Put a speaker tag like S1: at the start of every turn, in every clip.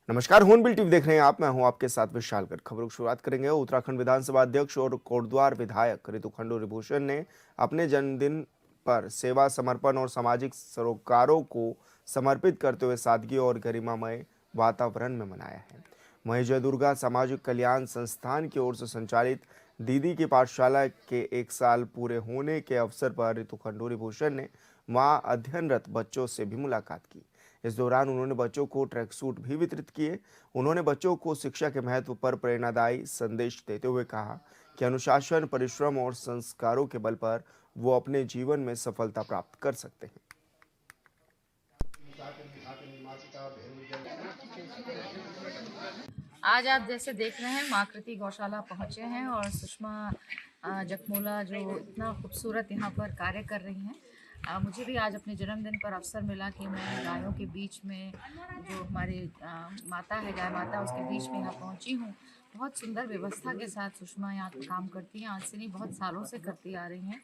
S1: नमस्कार, hornbill TV देख रहे हैं आप। मैं हूं आपके साथ विशाल कर। खबरों की शुरुआत करेंगे। उत्तराखंड विधानसभा अध्यक्ष और कोटद्वार विधायक ऋतु खंडूरी भूषण ने अपने जन्मदिन पर सेवा, समर्पण और सामाजिक सरोकारों को समर्पित करते हुए सादगी और गरिमामय वातावरण में मनाया है। वहीं जय दुर्गा सामाजिक कल्याण संस्थान की ओर से संचालित दीदी की पाठशाला के 1 साल पूरे होने के अवसर पर ऋतु खंडूरी भूषण ने वहां अध्ययनरत बच्चों से भी मुलाकात की। इस दौरान उन्होंने बच्चों को ट्रैक सूट भी वितरित किए। उन्होंने बच्चों को शिक्षा के महत्व पर प्रेरणादायी संदेश देते हुए कहा कि अनुशासन, परिश्रम और संस्कारों के बल पर वो अपने जीवन में सफलता प्राप्त कर सकते हैं।
S2: आज आप जैसे देख रहे हैं माँ कृति गौशाला पहुँचे हैं और सुषमा जखमोला जो इतना खूबसूरत यहाँ पर कार्य कर रही हैं। मुझे भी आज अपने जन्मदिन पर अवसर मिला कि मैं गायों के बीच में जो हमारी माता है, गाय माता, उसके बीच में यहाँ पहुँची हूँ। बहुत सुंदर व्यवस्था के साथ सुषमा यहाँ काम करती हैं, आज से नहीं बहुत सालों से करती आ रही हैं।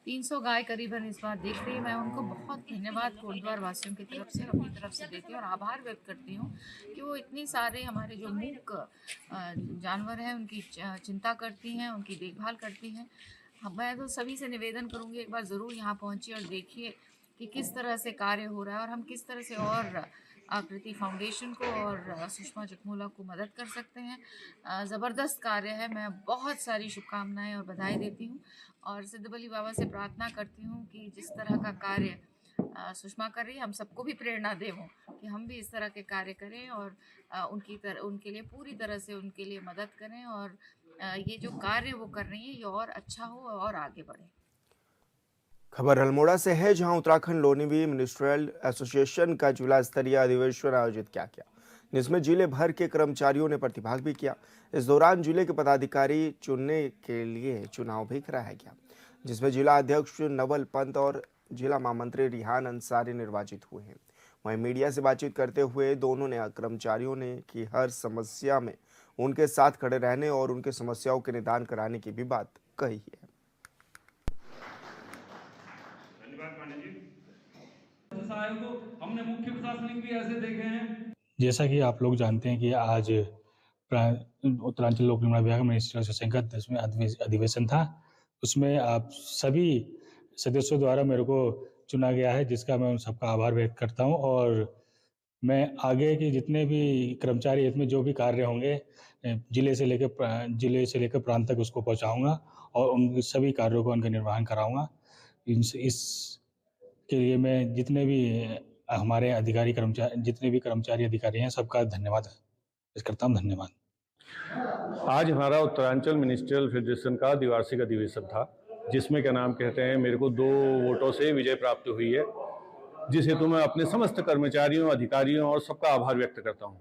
S2: 300 गाय करीबन इस बार देख रही है। मैं उनको बहुत धन्यवाद कोटद्वार वासियों की तरफ से, अपनी तरफ से देती हूँ और आभार व्यक्त करती हूँ कि वो इतनी सारे हमारे जो मूक जानवर हैं उनकी चिंता करती हैं, उनकी देखभाल करती हैं। मैं तो सभी से निवेदन करूँगी एक बार ज़रूर यहाँ पहुँचिए और देखिए कि किस तरह से कार्य हो रहा है और हम किस तरह से और आकृति फाउंडेशन को और सुषमा जखमोला को मदद कर सकते हैं। ज़बरदस्त कार्य है। मैं बहुत सारी शुभकामनाएं और बधाई देती हूँ और सिद्ध बली बाबा से प्रार्थना करती हूँ कि जिस तरह का कार्य सुषमा कर रही है, हम सबको भी प्रेरणा दे वो कि हम भी इस तरह के कार्य करें और उनके लिए पूरी तरह से उनके लिए मदद करें और ये जो कार्य वो कर रही है ये और अच्छा हो और आगे बढ़े।
S1: खबर अल्मोड़ा से है, जहां उत्तराखंड लोनिवी मिनिस्ट्रियल एसोसिएशन का जिला स्तरीय अधिवेशन आयोजित किया गया, जिसमें जिले भर के कर्मचारियों ने प्रतिभाग भी किया। इस दौरान जिले के पदाधिकारी चुनने के लिए चुनाव भी कराया गया, जिसमें जिला अध्यक्ष नवल पंत और जिला महामंत्री रिहान अंसारी निर्वाचित हुए हैं। वहीं मीडिया से बातचीत करते हुए दोनों ने कर्मचारियों ने कि हर समस्या में उनके साथ खड़े रहने और उनके समस्याओं के निदान कराने की भी बात कही है।
S3: धन्यवाद पांडे जी। को हमने मुख्य प्रशासनिक भी ऐसे देखे हैं।
S4: जैसा कि आप लोग जानते हैं कि आज उत्तरांचल लोक निर्माण विभाग मिनिस्ट्रियल एसोसिएशन का 10वां अधिवेशन था। उसमें आप सभी सदस्यों द्वारा मेरे को चुना गया है, जिसका मैं उन सबका आभार व्यक्त करता हूं और मैं आगे के जितने भी कर्मचारी हित में जो भी कार्य होंगे जिले से लेकर प्रांत तक उसको पहुंचाऊंगा और उन सभी कार्यों का उनका निर्वहन कराऊंगा। इसके लिए मैं जितने भी हमारे कर्मचारी अधिकारी हैं, सबका धन्यवाद करता हूँ। धन्यवाद।
S5: आज हमारा उत्तरांचल मिनिस्ट्रियल फेडरेशन का द्विवार्षिक अधिवेशन था, जिसमें क्या नाम कहते हैं मेरे को 2 वोटों से विजय प्राप्त हुई है, जिस हेतु मैं अपने समस्त कर्मचारियों, अधिकारियों और सबका आभार व्यक्त करता हूं।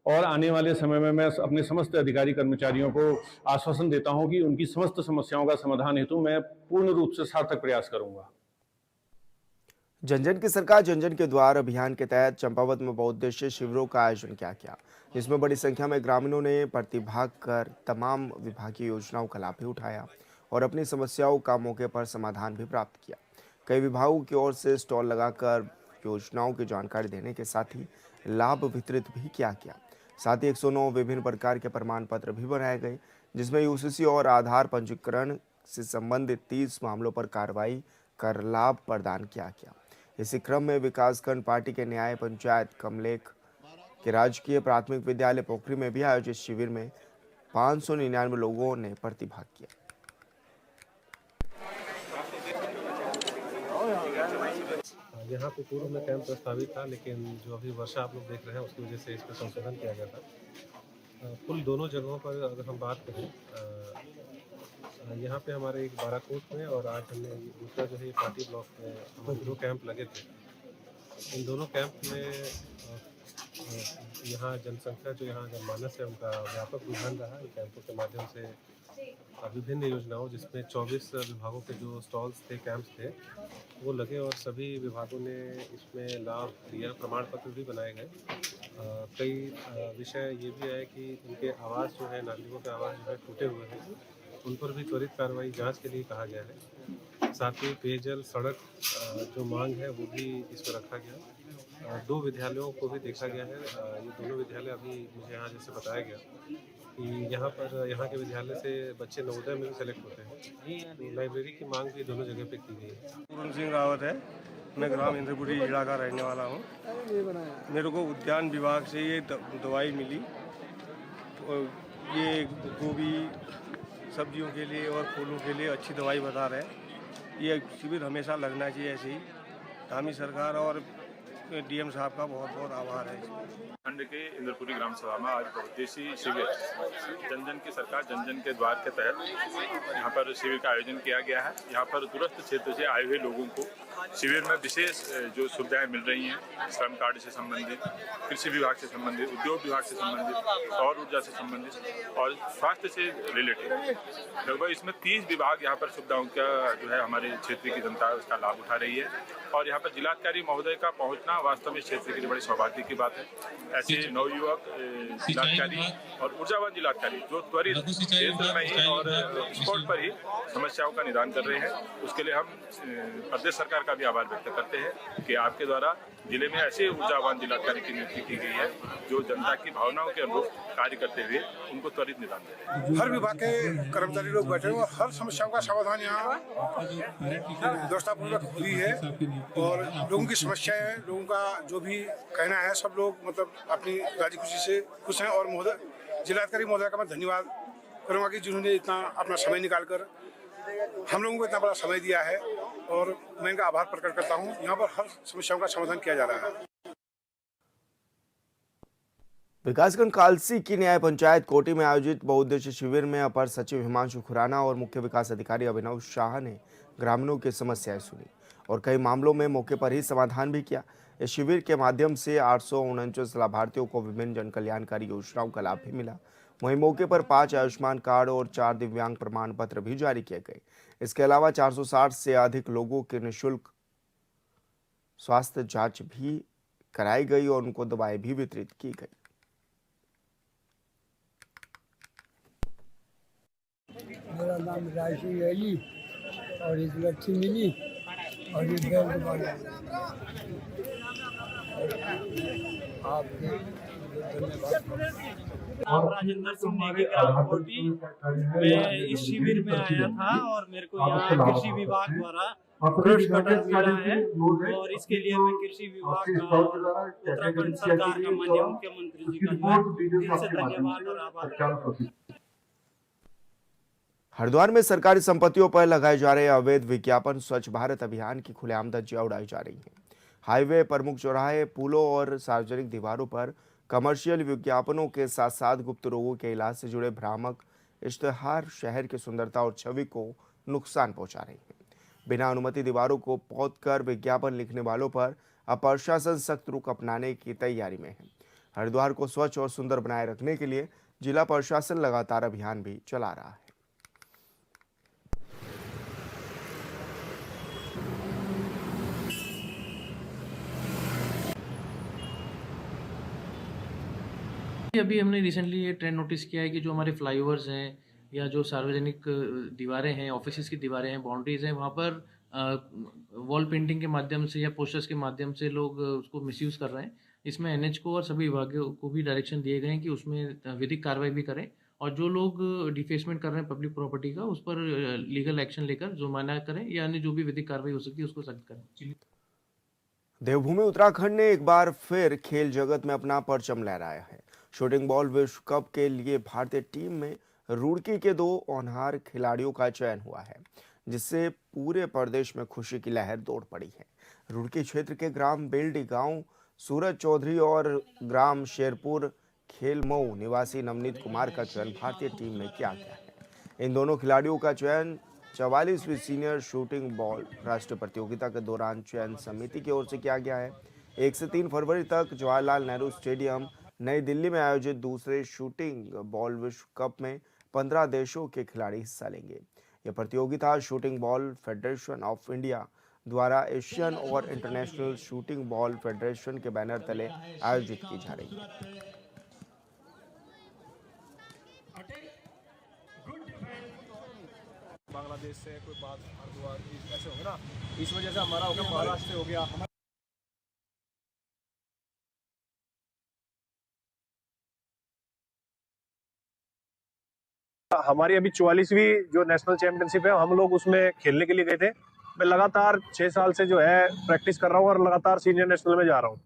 S5: और आने वाले समय में मैं अपने समस्त अधिकारी कर्मचारियों को आश्वासन देता हूं कि उनकी समस्त समस्याओं का समाधान हेतु मैं पूर्ण रूप से सार्थक प्रयास करूंगा।
S1: जन जन की सरकार, जन जन के द्वार अभियान के तहत चंपावत में बहुउद्देशीय शिविरों का आयोजन किया गया, जिसमें बड़ी संख्या में ग्रामीणों ने प्रतिभाग कर तमाम विभागीय योजनाओं का लाभ भी उठाया और अपनी समस्याओं का मौके पर समाधान भी प्राप्त किया। कई विभागों की ओर से स्टॉल लगाकर योजनाओं की जानकारी देने के साथ ही लाभ वितरित भी किया गया। साथ ही 109 विभिन्न प्रकार के प्रमाण पत्र भी बनाए गए, जिसमें यूसीसी और आधार पंजीकरण से संबंधित 30 मामलों पर कार्रवाई कर लाभ प्रदान किया गया। इसी क्रम में विकासखंड पार्टी के न्याय पंचायत कमलेख के राजकीय प्राथमिक विद्यालय पोखरी में भी आयोजित शिविर में 599 लोगों ने प्रतिभाग किया।
S6: यहाँ पे पूर्व में कैंप प्रस्तावित था, लेकिन जो अभी वर्षा आप लोग देख रहे हैं उसकी वजह से इस पर संशोधन किया गया था। कुल दोनों जगहों पर अगर हम बात करें, यहाँ पे हमारे एक बाराकोट में और आज हमने दूसरा जो है पार्टी ब्लॉक में हमारे 2 कैंप लगे थे। इन दोनों कैंप में यहाँ जनसंख्या जो यहाँ जनमानस है उनका व्यापक रुझान रहा। इन कैंपों के माध्यम से विभिन्न योजनाओं, जिसमें 24 विभागों के जो स्टॉल्स थे, कैंप्स थे, वो लगे और सभी विभागों ने इसमें लाभ लिया। प्रमाण पत्र भी बनाए गए। कई विषय ये भी आए कि उनके आवास जो है, नागरिकों के आवास जो है टूटे हुए हैं, उन पर भी त्वरित कार्रवाई जांच के लिए कहा गया है। साथ ही पेयजल, सड़क जो मांग है वो भी इस पर रखा गया। 2 विद्यालयों को भी देखा गया है। ये दोनों विद्यालय अभी मुझे यहाँ जैसे बताया गया कि यहाँ के विद्यालय से बच्चे नवोदय में भी सेलेक्ट होते हैं, तो लाइब्रेरी की मांग भी दोनों जगह पे की गई है।
S7: पूरन सिंह रावत है, मैं ग्राम इंद्रपुरी जिला का रहने वाला हूँ। मेरे को उद्यान विभाग से ये दवाई मिली, और ये गोभी सब्जियों के लिए और फूलों के लिए अच्छी दवाई बता रहे हैं। ये शिविर हमेशा लगना चाहिए ऐसे ही। धामी सरकार और डीएम साहब का बहुत बहुत आभार है।
S8: खंड के इंद्रपुरी ग्राम सभा में आज बहुउद्देशीय शिविर जन जन की सरकार जन जन के द्वार के तहत यहाँ पर शिविर का आयोजन किया गया है। यहाँ पर दूरस्थ क्षेत्र से आए हुए लोगों को शिविर में विशेष जो सुविधाएं मिल रही हैं, श्रम कार्ड से संबंधित, कृषि विभाग से संबंधित, उद्योग विभाग से संबंधित, सौर ऊर्जा से संबंधित और स्वास्थ्य से रिलेटेड लगभग इसमें 30 विभाग यहाँ पर सुविधाओं का जो है हमारे क्षेत्र की जनता उसका लाभ उठा रही है। और यहाँ पर जिलाधिकारी महोदय का पहुँचना वास्तव में क्षेत्र के लिए बड़ी सौभाग्य की बात है। ऐसे नवयुवक जिलाधिकारी और ऊर्जावान जिलाधिकारी जो त्वरित क्षेत्र में ही और स्पॉट पर ही समस्याओं का निदान कर रहे हैं, उसके लिए हम प्रदेश सरकार का भी आभार व्यक्त करते हैं कि आपके द्वारा जिले में ऐसे ऊर्जावान जिलाधिकारी की नियुक्ति की गई है जो जनता की भावनाओं के अनुरूप कार्य करते हुए उनको त्वरित निदान दे रहे हैं।
S9: हर विभाग के कर्मचारी लोग बैठे हुए, हर समस्याओं का समाधान यहाँ व्यवस्थापूर्वक हुई है और लोगों की समस्याएं, लोगों का जो भी कहना है, सब लोग मतलब अपनी राजी खुशी से खुश हैं। और महोदय जिलाधिकारी महोदय का मैं धन्यवाद करूँगा कि जिन्होंने इतना अपना समय निकालकर हम लोगों को इतना बड़ा समय दिया है, और मैं इनका आभार प्रकट करता हूँ। यहाँ पर हर समस्याओं का समाधान किया जा रहा है।
S1: विकासखंड कालसी की न्याय पंचायत कोटी में आयोजित बहुउद्देशीय शिविर में अपर सचिव हिमांशु खुराना और मुख्य विकास अधिकारी अभिनव शाह ने ग्रामीणों की समस्याएं सुनी और कई मामलों में मौके पर ही समाधान भी किया। इस शिविर के माध्यम से 849 लाभार्थियों को विभिन्न जन कल्याणकारी योजनाओं का लाभ भी मिला। वहीं मौके पर 5 आयुष्मान कार्ड और 4 दिव्यांग प्रमाण पत्र भी जारी किए गए। इसके अलावा 460 से अधिक लोगों के निःशुल्क स्वास्थ्य जांच भी कराई गई और उनको दवाएं भी वितरित की गई।
S10: मेरा नाम राशि है जी, और इस लक्ष्मी मिली और ये बैंक वाला आपके धन्यवाद।
S11: राजेंद्र सिंह नेगी ग्राम कोटी में इस शिविर में आया था और मेरे को यहाँ कृषि विभाग द्वारा कृषि कटन मिला है, और इसके लिए मैं कृषि विभाग का और उत्तराखंड सरकार का माननीय मुख्यमंत्री जी का दिल से धन्यवाद और आभार।
S1: हरिद्वार में सरकारी संपत्तियों पर लगाए जा रहे अवैध विज्ञापन स्वच्छ भारत अभियान की खुलेआम धज्जियां उड़ाई जा रही हैं। हाईवे, प्रमुख चौराहे, पुलों और सार्वजनिक दीवारों पर कमर्शियल विज्ञापनों के साथ साथ गुप्त रोगों के इलाज से जुड़े भ्रामक इश्तेहार शहर की सुंदरता और छवि को नुकसान पहुंचा रहे हैं। बिना अनुमति दीवारों को पोतकर विज्ञापन लिखने वालों पर अब प्रशासन सख्त रुख अपनाने की तैयारी में है। हरिद्वार को स्वच्छ और सुंदर बनाए रखने के लिए जिला प्रशासन लगातार अभियान भी चला रहा है।
S11: अभी हमने रिसेंटली ये ट्रेंड नोटिस किया है कि जो हमारे फ्लाईओवर्स हैं या जो सार्वजनिक दीवारें हैं, ऑफिसेज की दीवारें हैं, बाउंड्रीज हैं, वहाँ पर वॉल पेंटिंग के माध्यम से या पोस्टर्स के माध्यम से लोग उसको मिसयूज़ कर रहे हैं। इसमें एनएच को और सभी विभागों को भी डायरेक्शन दिए गए हैं कि उसमें विधिक कार्रवाई भी करें, और जो लोग डिफेसमेंट कर रहे हैं पब्लिक प्रॉपर्टी का, उस पर लीगल एक्शन लेकर जुर्माना करें, यानी जो भी विधिक कार्रवाई हो सकती है उसको सख्त करें।
S1: देवभूमि उत्तराखंड ने एक बार फिर खेल जगत में अपना परचम लहराया है। शूटिंग बॉल विश्व कप के लिए भारतीय टीम में रुड़की के 2 होनहार खिलाड़ियों का चयन हुआ है, जिससे पूरे प्रदेश में खुशी की लहर दौड़ पड़ी है। रुड़की क्षेत्र के ग्राम बेल्डी गांव सूरज चौधरी और ग्राम शेरपुर खेलमऊ निवासी नवनीत कुमार का चयन भारतीय टीम में किया गया है। इन दोनों खिलाड़ियों का चयन 44वीं सीनियर शूटिंग बॉल राष्ट्रीय प्रतियोगिता के दौरान चयन समिति की ओर से किया गया है। 1 से 3 फरवरी तक जवाहरलाल नेहरू स्टेडियम नई दिल्ली में आयोजित दूसरे शूटिंग बॉल विश्व कप में 15 देशों के खिलाड़ी हिस्सा लेंगे। यह प्रतियोगिता shooting ball federation of India द्वारा एशियन और इंटरनेशनल शूटिंग बॉल फेडरेशन के बैनर तले आयोजित की जा रही है।
S7: बांग्लादेश से कोई बात ऐसे होगा ना, इस वजह से हमारा हो गया महाराष्ट्र हो गया।
S12: हमारी अभी 44वीं जो नेशनल चैंपियनशिप है, हम लोग उसमें खेलने के लिए गए थे। मैं लगातार 6 साल से जो है प्रैक्टिस कर रहा हूँ और लगातार सीनियर नेशनल में जा रहा हूँ।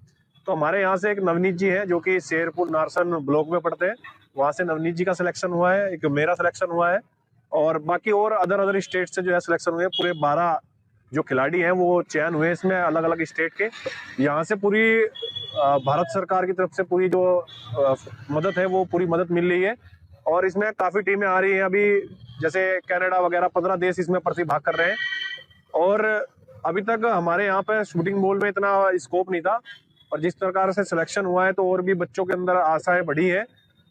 S12: तो हमारे यहाँ से एक नवनीत जी हैं जो कि शेरपुर नारसन ब्लॉक में पढ़ते हैं, वहाँ से नवनीत जी का सिलेक्शन हुआ है, एक मेरा सिलेक्शन हुआ है और बाकी और अदर स्टेट से जो है सिलेक्शन हुए। पूरे 12 जो खिलाड़ी हैं वो चयन हुए इसमें अलग अलग स्टेट के। यहाँ से पूरी भारत सरकार की तरफ से पूरी जो मदद है वो पूरी मदद मिल रही है और इसमें काफ़ी टीमें आ रही हैं अभी, जैसे कनाडा वगैरह 15 देश इसमें प्रतिभाग कर रहे हैं। और अभी तक हमारे यहाँ पे शूटिंग बॉल में इतना स्कोप नहीं था और जिस प्रकार से सिलेक्शन हुआ है तो और भी बच्चों के अंदर आशाएं बढ़ी है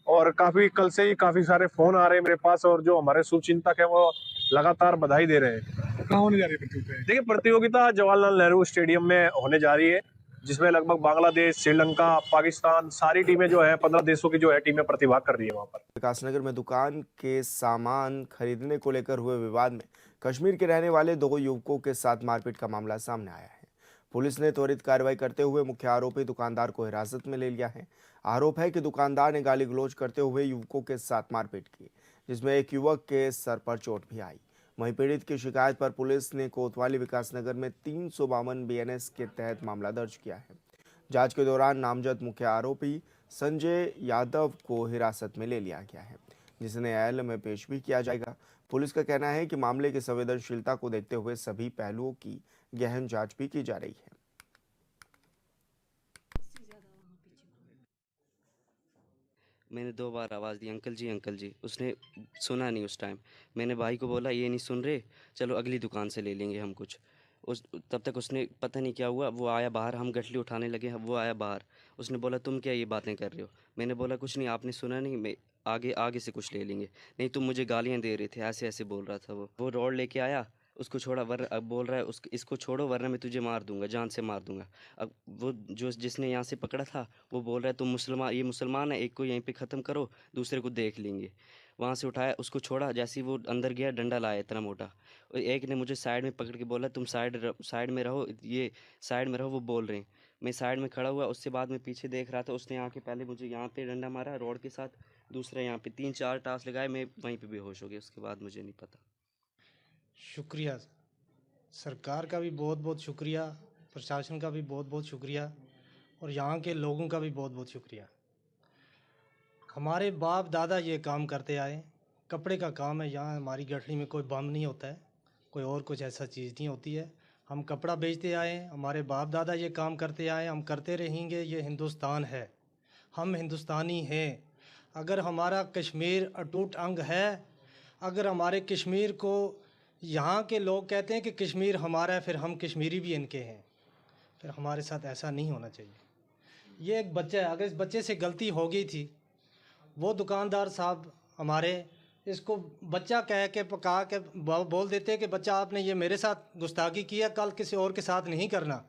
S12: और काफ़ी कल से ही काफ़ी सारे फ़ोन आ रहे हैं मेरे पास और जो हमारे शुभचिंतक हैं वो लगातार बधाई दे रहे हैं।
S9: कहाँ होने जा रही है प्रतियोगिता?
S12: देखिए, प्रतियोगिता जवाहरलाल नेहरू स्टेडियम में होने जा रही है जिसमें लगभग बांग्लादेश, श्रीलंका, पाकिस्तान सारी टीमें जो है 15 देशों की जो है टीमें प्रतिभाग कर रही है वहाँ पर।
S1: विकासनगर में दुकान के सामान खरीदने को लेकर हुए विवाद में कश्मीर के रहने वाले 2 युवकों के साथ मारपीट का मामला सामने आया है। पुलिस ने त्वरित कार्रवाई करते हुए मुख्य आरोपी दुकानदार को हिरासत में ले लिया है। आरोप है कि दुकानदार ने गाली गलौज करते हुए युवकों के साथ मारपीट की, जिसमें एक युवक के सर पर चोट भी आई। वहीं पीड़ित की शिकायत पर पुलिस ने कोतवाली विकासनगर में 352 BNS के तहत मामला दर्ज किया है। जांच के दौरान नामजद मुख्य आरोपी संजय यादव को हिरासत में ले लिया गया है, जिसे न्यायालय में पेश भी किया जाएगा। पुलिस का कहना है कि मामले की संवेदनशीलता को देखते हुए सभी पहलुओं की गहन जांच भी की जा रही है।
S13: मैंने 2 बार आवाज़ दी, अंकल जी। उसने सुना नहीं उस टाइम। मैंने भाई को बोला ये नहीं सुन रहे, चलो अगली दुकान से ले लेंगे हम कुछ। तब तक उसने पता नहीं क्या हुआ, वो आया बाहर, हम गठली उठाने लगे, वो आया बाहर। उसने बोला तुम क्या ये बातें कर रहे हो? मैंने बोला कुछ नहीं, आपने सुना नहीं, मैं आगे से कुछ ले लेंगे। नहीं तुम मुझे गालियाँ दे रहे थे, ऐसे बोल रहा था वो रॉड लेके आया, उसको छोड़ा वरना अब बोल रहा है इसको छोड़ो वरना मैं तुझे मार दूंगा, जान से मार दूंगा। अब वो जिसने यहाँ से पकड़ा था वो बोल रहा है तुम ये मुसलमान है, एक को यहीं पे ख़त्म करो, दूसरे को देख लेंगे। वहाँ से उठाया, उसको छोड़ा, जैसे ही वो अंदर गया डंडा लाया इतना मोटा। और एक ने मुझे साइड में पकड़ के बोला तुम साइड में रहो, ये साइड में रहो, वो बोल रहे हैं। मैं साइड में खड़ा हुआ, उससे बाद में पीछे देख रहा था। उसने आके पहले मुझे यहाँ पे डंडा मारा रॉड के साथ, दूसरा यहाँ पे 3-4 टास लगाए, मैं वहीं पे बेहोश हो गया। उसके बाद मुझे नहीं पता।
S14: शुक्रिया सरकार का भी बहुत बहुत शुक्रिया, प्रशासन का भी बहुत बहुत शुक्रिया और यहाँ के लोगों का भी बहुत बहुत शुक्रिया। हमारे बाप दादा ये काम करते आए, कपड़े का काम है। यहाँ हमारी गठरी में कोई बम नहीं होता है, कोई और कुछ ऐसा चीज़ नहीं होती है। हम कपड़ा बेचते आए, हमारे बाप दादा ये काम करते आए, हम करते रहेंगे। ये हिंदुस्तान है, हम हिंदुस्तानी हैं। अगर हमारा कश्मीर अटूट अंग है, अगर हमारे कश्मीर को यहाँ के लोग कहते हैं कि कश्मीर हमारा है, फिर हम कश्मीरी भी इनके हैं, फिर हमारे साथ ऐसा नहीं होना चाहिए। ये एक बच्चा है, अगर इस बच्चे से गलती हो गई थी, वो दुकानदार साहब हमारे इसको बच्चा कह के पका के बोल देते कि बच्चा आपने ये मेरे साथ गुस्ताखी किया, कल किसी और के साथ नहीं करना,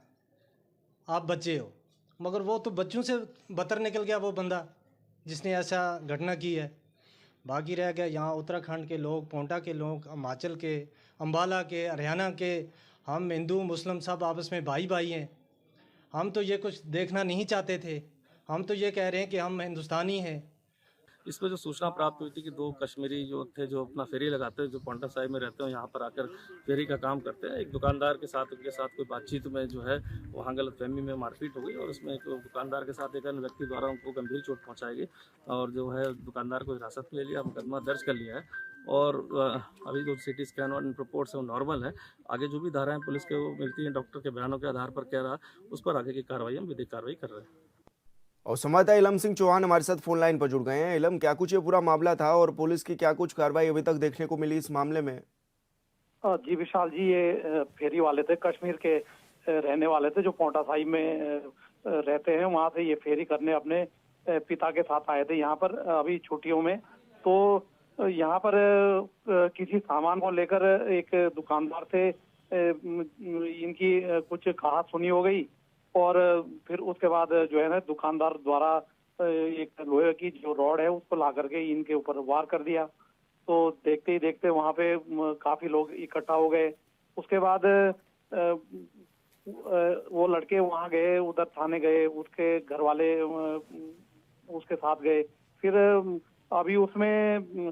S14: आप बच्चे हो। मगर वो तो बच्चों से बदतर निकल गया वो बंदा जिसने ऐसा घटना की है। बाकी रह गया यहाँ उत्तराखंड के लोग, पोंटा के लोग, हिमाचल के, अम्बाला के, हरियाणा के। हम हिंदू मुस्लिम सब आपस में भाई भाई हैं। हम तो ये कुछ देखना नहीं चाहते थे, हम तो ये कह रहे हैं कि हम हिंदुस्तानी हैं।
S15: इसमें जो सूचना प्राप्त हुई थी कि 2 कश्मीरी जो थे जो अपना फेरी लगाते हैं, जो पोंटा साहिब में रहते हैं, यहाँ पर आकर फेरी का काम करते हैं। एक दुकानदार के साथ कोई बातचीत में जो है वहाँ गलतफहमी में मारपीट हो गई और उसमें एक दुकानदार के साथ एक अन्य व्यक्ति द्वारा उनको गंभीर चोट पहुँचाई गई और जो है दुकानदार को हिरासत में ले लिया, मुकदमा दर्ज कर लिया है और अभी जो CT स्कैन और रिपोर्ट्स है वो नॉर्मल है। आगे जो भी धाराएँ पुलिस के वो मिलती हैं डॉक्टर के बयानों के आधार पर कह रहा, उस पर आगे की कार्रवाई हम विधिक कार्रवाई कर रहे हैं।
S1: और संवाददाता इलम सिंह चौहान हमारे साथ फोन लाइन पर जुड़ गए हैं। इलम, क्या कुछ ये पूरा मामला था और पुलिस की क्या कुछ कार्रवाई अभी तक देखने को मिली इस मामले में?
S16: जी विशाल जी, ये फेरी वाले थे, कश्मीर के रहने वाले थे जो पोंटा साहिब में रहते हैं। वहाँ से ये फेरी करने अपने पिता के साथ आए थे यहाँ पर अभी छुट्टियों में। तो यहाँ पर किसी सामान को लेकर एक दुकानदार से इनकी कुछ कहा सुनी हो गई और फिर उसके बाद जो है ना दुकानदार द्वारा एक लोहे की जो रॉड है उसको ला करके इनके ऊपर वार कर दिया। तो देखते ही देखते वहाँ पे काफी लोग इकट्ठा हो गए। उसके बाद वो लड़के वहाँ गए, उधर थाने गए, उसके घर वाले उसके साथ गए। फिर अभी उसमें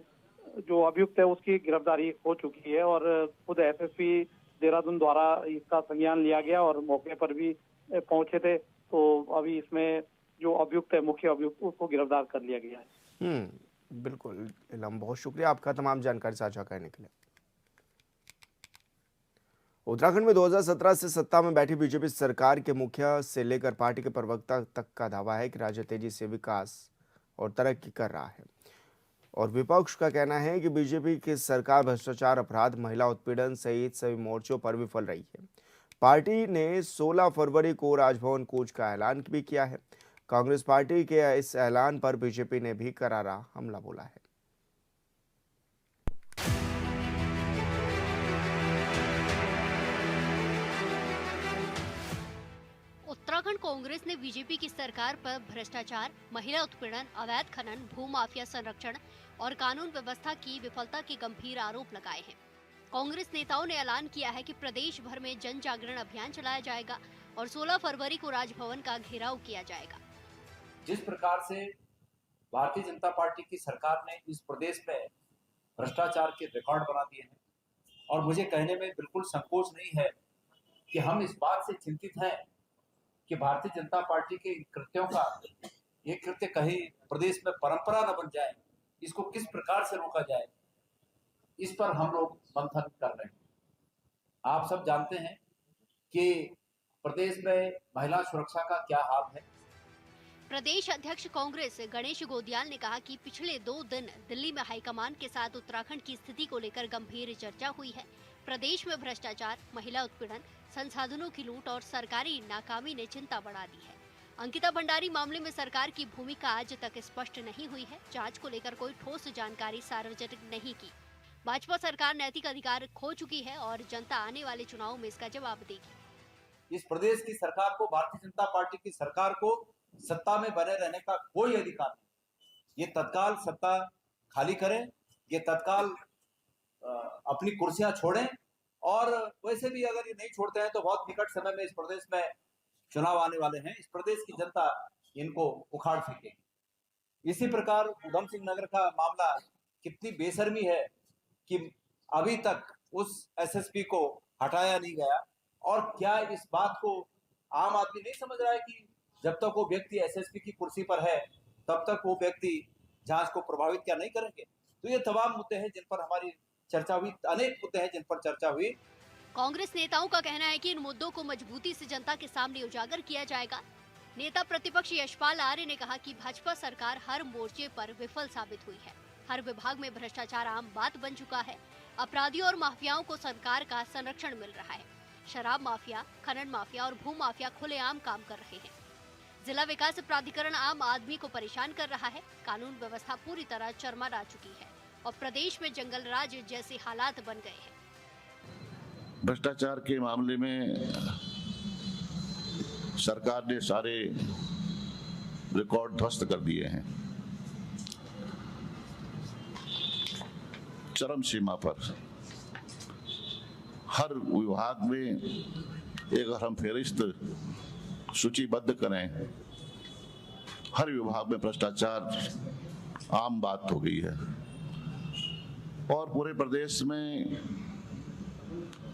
S16: जो अभियुक्त है उसकी गिरफ्तारी हो चुकी है और खुद एसएसपी देहरादून द्वारा इसका संज्ञान लिया गया और मौके पर भी पहुंचे थे। तो अभी इसमें जो अभियुक्त है, मुख्य अभियुक्त, उसको गिरफ्तार कर लिया गया है।
S1: बिल्कुल इलम, बहुत शुक्रिया आपका तमाम जानकारी साझा करने के लिए। उत्तराखंड में 2017 से सत्ता में बैठी बीजेपी सरकार के मुखिया से लेकर पार्टी के प्रवक्ता तक का दावा है कि राज्य तेजी से विकास और तरक्की कर रहा है और विपक्ष का कहना है कि बीजेपी की सरकार भ्रष्टाचार, अपराध, महिला उत्पीड़न सहित सभी मोर्चों पर विफल रही है। पार्टी ने 16 फरवरी को राजभवन कूच का ऐलान भी किया है। कांग्रेस पार्टी के इस ऐलान पर बीजेपी ने भी करारा हमला बोला है।
S17: उत्तराखंड कांग्रेस ने बीजेपी की सरकार पर भ्रष्टाचार, महिला उत्पीड़न, अवैध खनन, भूमाफिया संरक्षण और कानून व्यवस्था की विफलता के गंभीर आरोप लगाए हैं। कांग्रेस नेताओं ने ऐलान किया है कि प्रदेश भर में जन जागरण अभियान चलाया जाएगा और 16 फरवरी को राजभवन का घेराव किया जाएगा।
S18: जिस प्रकार से भारतीय जनता पार्टी की सरकार ने इस प्रदेश में भ्रष्टाचार के रिकॉर्ड बना दिए हैं और मुझे कहने में बिल्कुल संकोच नहीं है कि हम इस बात से चिंतित हैं कि भारतीय जनता पार्टी के कृत्यों का ये कृत्य कहीं प्रदेश में परंपरा न बन जाए, इसको किस प्रकार से रोका जाए, इस पर हम लोग मंथन कर रहे हैं। आप सब जानते हैं कि प्रदेश में महिला सुरक्षा का क्या हाल है।
S17: प्रदेश अध्यक्ष कांग्रेस गणेश गोदियाल ने कहा कि पिछले 2 दिन दिल्ली में हाईकमान के साथ उत्तराखंड की स्थिति को लेकर गंभीर चर्चा हुई है। प्रदेश में भ्रष्टाचार, महिला उत्पीड़न, संसाधनों की लूट और सरकारी नाकामी ने चिंता बढ़ा दी है। अंकिता भंडारी मामले में सरकार की भूमिका आज तक स्पष्ट नहीं हुई है। जांच को लेकर कोई ठोस जानकारी सार्वजनिक नहीं की। भाजपा सरकार नैतिक अधिकार खो चुकी है और जनता आने वाले चुनाव में इसका जवाब देगी।
S18: इस प्रदेश की सरकार को, भारतीय जनता पार्टी की सरकार को सत्ता में बने रहने का कोई अधिकार नहीं। ये तत्काल सत्ता खाली करें, ये तत्काल अपनी कुर्सियां छोड़ें और वैसे भी अगर ये नहीं छोड़ते हैं तो बहुत निकट समय में इस प्रदेश में चुनाव आने वाले हैं। इस प्रदेश की जनता इनको उखाड़ फेंकेगी। इसी प्रकार उधम सिंह नगर का मामला कितनी बेशर्मी है कि अभी तक उस एसएसपी को हटाया नहीं गया और क्या इस बात को आम आदमी नहीं समझ रहा है कि जब तक वो व्यक्ति एसएसपी की कुर्सी पर है तब तक वो व्यक्ति जांच को प्रभावित क्या नहीं करेंगे। तो ये तमाम मुद्दे हैं जिन पर हमारी चर्चा हुई, अनेक मुद्दे हैं जिन पर चर्चा हुई।
S17: कांग्रेस नेताओं का कहना है कि इन मुद्दों को मजबूती से जनता के सामने उजागर किया जाएगा। नेता प्रतिपक्ष यशपाल आर्य ने कहा कि भाजपा सरकार हर मोर्चे पर विफल साबित हुई है। हर विभाग में भ्रष्टाचार आम बात बन चुका है। अपराधियों और माफियाओं को सरकार का संरक्षण मिल रहा है। शराब माफिया, खनन माफिया और भू माफिया खुलेआम काम कर रहे हैं। जिला विकास प्राधिकरण आम आदमी को परेशान कर रहा है। कानून व्यवस्था पूरी तरह चरमरा चुकी है और प्रदेश में जंगल राज जैसे हालात बन गए हैं।
S19: भ्रष्टाचार के मामले में सरकार ने सारे रिकॉर्ड ध्वस्त कर दिए हैं। चरम सीमा पर हर विभाग में एक हम फेरिस्त सूचीबद्ध करें, हर विभाग में भ्रष्टाचार आम बात हो गई है और पूरे प्रदेश में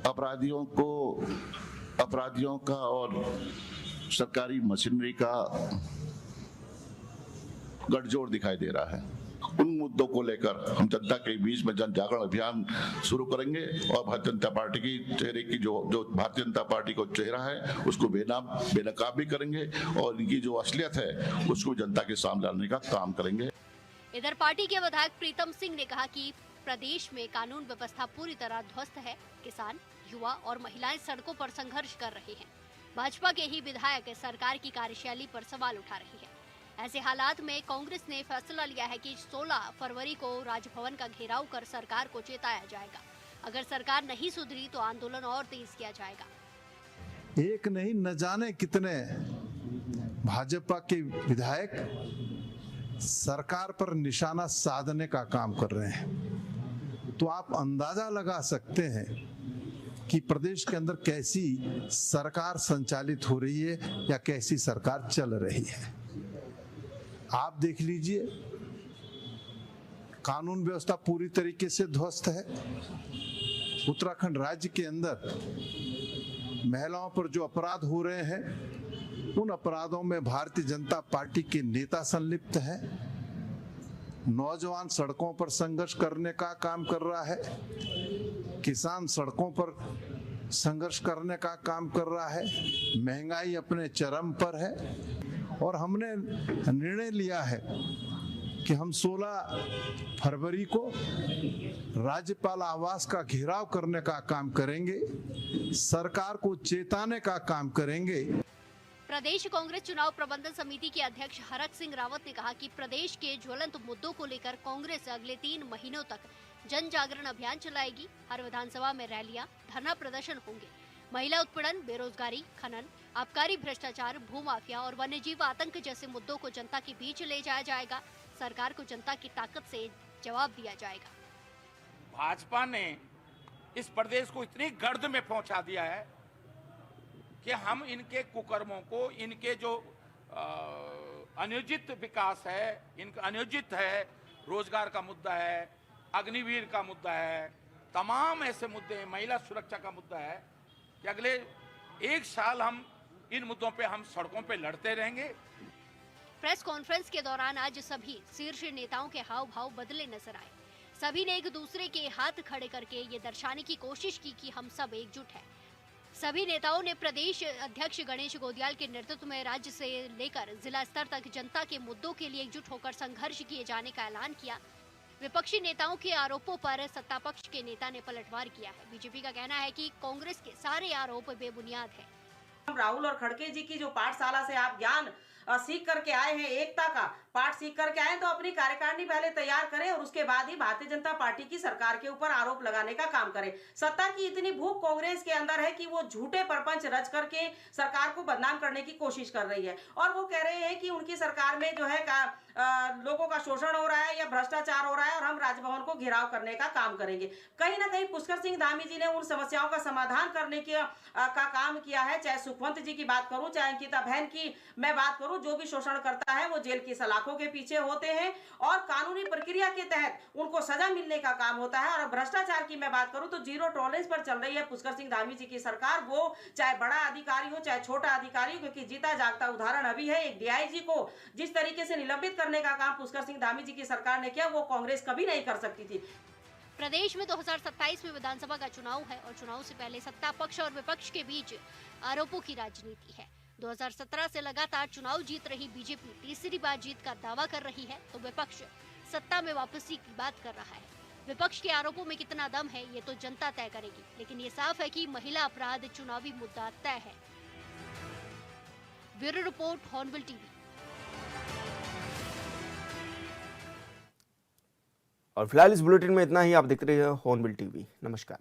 S19: अपराधियों का और सरकारी मशीनरी का गठजोड़ दिखाई दे रहा है। उन मुद्दों को लेकर हम जनता के बीच में जन जागरण अभियान शुरू करेंगे और भारतीय जनता पार्टी की चेहरे की जो भारतीय जनता पार्टी को चेहरा है उसको बेनकाब भी करेंगे और इनकी जो असलियत है उसको जनता के सामने लाने का काम करेंगे।
S17: इधर पार्टी के विधायक प्रीतम सिंह ने कहा कि प्रदेश में कानून व्यवस्था पूरी तरह ध्वस्त है। किसान, युवा और महिलाएं सड़कों पर संघर्ष कर रहे हैं। भाजपा के ही विधायक सरकार की कार्यशैली पर सवाल उठा रहे हैं। ऐसे हालात में कांग्रेस ने फैसला लिया है कि 16 फरवरी को राजभवन का घेराव कर सरकार को चेताया जाएगा। अगर सरकार नहीं सुधरी तो आंदोलन और तेज किया जाएगा।
S20: एक नहीं न जाने कितने भाजपा के विधायक सरकार पर निशाना साधने का काम कर रहे हैं। तो आप अंदाजा लगा सकते हैं कि प्रदेश के अंदर कैसी सरकार संचालित हो रही है या कैसी सरकार चल रही है। आप देख लीजिए, कानून व्यवस्था पूरी तरीके से ध्वस्त है। उत्तराखंड राज्य के अंदर महिलाओं पर जो अपराध हो रहे हैं उन अपराधों में भारतीय जनता पार्टी के नेता संलिप्त हैं। नौजवान सड़कों पर संघर्ष करने का काम कर रहा है, किसान सड़कों पर संघर्ष करने का काम कर रहा है, महंगाई अपने चरम पर है और हमने निर्णय लिया है कि हम 16 फरवरी को राज्यपाल आवास का घेराव करने का काम करेंगे, सरकार को चेताने का काम करेंगे।
S17: प्रदेश कांग्रेस चुनाव प्रबंधन समिति के अध्यक्ष हरक सिंह रावत ने कहा कि प्रदेश के ज्वलंत मुद्दों को लेकर कांग्रेस अगले 3 महीनों तक जन जागरण अभियान चलाएगी। हर विधानसभा में रैलियां, धरना प्रदर्शन होंगे। महिला उत्पीड़न, बेरोजगारी, खनन, आबकारी भ्रष्टाचार, भूमाफिया और वन्यजीव आतंक जैसे मुद्दों को जनता के बीच ले जाया जाएगा। सरकार को जनता की ताकत से जवाब दिया जाएगा।
S21: भाजपा ने इस प्रदेश को इतनी गर्द में पहुंचा दिया है कि हम इनके कुकर्मों को, इनके जो अनियोजित विकास है, इनका अनियोजित है, रोजगार का मुद्दा है, अग्निवीर का मुद्दा है, तमाम ऐसे मुद्दे हैं, महिला सुरक्षा का मुद्दा है कि अगले 1 साल हम इन मुद्दों पे हम सड़कों पे लड़ते रहेंगे।
S17: प्रेस कॉन्फ्रेंस के दौरान आज सभी शीर्ष नेताओं के हाव भाव बदले नजर आए। सभी ने एक दूसरे के हाथ खड़े करके ये दर्शाने की कोशिश की कि हम सब एकजुट हैं। सभी नेताओं ने प्रदेश अध्यक्ष गणेश गोदियाल के नेतृत्व में राज्य से लेकर जिला स्तर तक जनता के मुद्दों के लिए एकजुट होकर संघर्ष किए जाने का ऐलान किया। विपक्षी नेताओं के आरोपों पर सत्ता पक्ष के नेता ने पलटवार किया है। बीजेपी का कहना है कि कांग्रेस के सारे आरोप बेबुनियाद है।
S22: राहुल और खड़गे जी की जो पाठशाला से आप ज्ञान सीख करके आए हैं, एकता का पाठ सीख करके आए, तो अपनी कार्यकारिणी पहले तैयार करें और उसके बाद ही भारतीय जनता पार्टी की सरकार के ऊपर आरोप लगाने का काम करें। सत्ता की इतनी भूख कांग्रेस के अंदर है कि वो झूठे परपंच रच करके सरकार को बदनाम करने की कोशिश कर रही है और वो कह रहे हैं कि उनकी सरकार में जो है लोगों का शोषण हो रहा है या भ्रष्टाचार हो रहा है और हम राजभवन को घेराव करने का काम करेंगे। कहीं ना कहीं पुष्कर सिंह धामी जी ने उन समस्याओं का समाधान करने का काम किया है। चाहे सुखवंत जी की बात करूं, चाहे अंकिता बहन की मैं बात करूं, जो भी शोषण करता है वो जेल की सलाखों के पीछे होते हैं और कानूनी प्रक्रिया के तहत उनको सजा मिलने का काम होता है। और भ्रष्टाचार की मैं बात करूं तो 0 टॉलरेंस पर चल रही है पुष्कर सिंह धामी जी की सरकार। वो चाहे बड़ा अधिकारी हो चाहे छोटा अधिकारी हो, क्योंकि जीता जागता उदाहरण अभी है। एक डीआईजी को जिस तरीके से निलंबित करने का काम पुष्कर सिंह धामी जी की सरकार ने किया, वो कांग्रेस कभी नहीं कर सकती थी।
S17: प्रदेश में 2027 में विधानसभा का चुनाव है और चुनाव से पहले सत्ता पक्ष और विपक्ष के बीच आरोपों की राजनीति है। 2017 से लगातार चुनाव जीत रही बीजेपी तीसरी बार जीत का दावा कर रही है तो विपक्ष सत्ता में वापसी की बात कर रहा है। विपक्ष के आरोपों में कितना दम है ये तो जनता तय करेगी, लेकिन ये साफ है कि महिला अपराध चुनावी मुद्दा तय है। Bureau report, hornbill TV.
S1: और फिलहाल इस बुलेटिन में इतना ही। आप देख रहे हैं हॉर्नबिल टीवी। नमस्कार।